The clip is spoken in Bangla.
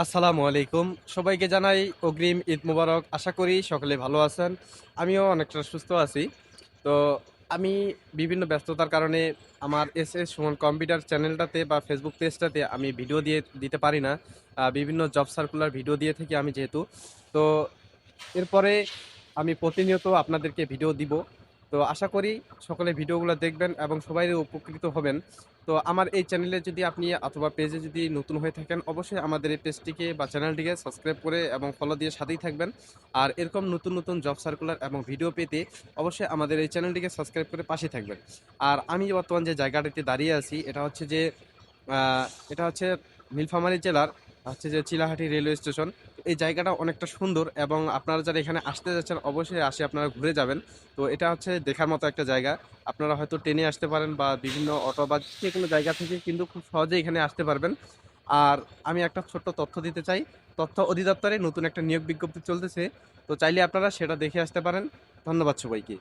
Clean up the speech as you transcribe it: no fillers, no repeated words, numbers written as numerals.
আসসালামু আলাইকুম। সবাইকে জানাই অগ্রিম ঈদ মোবারক। আশা করি সকলে ভালো আছেন। আমিও অনেকটা সুস্থ আছি। তো আমি বিভিন্ন ব্যস্ততার কারণে আমার এসএস সুমন কম্পিউটার চ্যানেলটাতে বা ফেসবুক পেজটাতে আমি ভিডিও দিয়ে দিতে পারি না। বিভিন্ন জব সার্কুলার ভিডিও দিয়ে থাকি আমি যেহেতু। তো এরপরে আমি প্রতিনিয়ত আপনাদেরকে ভিডিও দিব। তো আশা করি সকলে ভিডিওগুলো দেখবেন এবং সবাই উপকৃত হবেন। তো আমার এই চ্যানেলে যদি আপনি অথবা পেজে যদি নতুন হয়ে থাকেন, অবশ্যই আমাদের এই পেজটিকে বা চ্যানেলটিকে সাবস্ক্রাইব করে এবং ফলো দিয়ে সাথেই থাকবেন। আর এরকম নতুন নতুন জব সার্কুলার এবং ভিডিও পেতে অবশ্যই আমাদের এই চ্যানেলটিকে সাবস্ক্রাইব করে পাশে থাকবেন। আর আমি বর্তমান যে জায়গাটিতে দাঁড়িয়ে আছি এটা হচ্ছে যে এটা হচ্ছে নীলফামারী জেলার হচ্ছে যে চিলাহাটি রেলওয়ে স্টেশন। এই জায়গাটা অনেকটা সুন্দর এবং আপনারা যারা এখানে আসতে যাচ্ছেন অবশ্যই আসে আপনারা ঘুরে যাবেন। তো এটা হচ্ছে দেখার মতো একটা জায়গা। আপনারা হয়তো ট্রেনে আসতে পারেন বা বিভিন্ন অটো বা যে কোনো জায়গা থেকে কিন্তু খুব সহজেই এখানে আসতে পারবেন। আর আমি একটা ছোট্ট তথ্য দিতে চাই। তথ্য অধিদপ্তরে নতুন একটা নিয়োগ বিজ্ঞপ্তি চলতেছে। তো চাইলে আপনারা সেটা দেখে আসতে পারেন। ধন্যবাদ সবাইকে।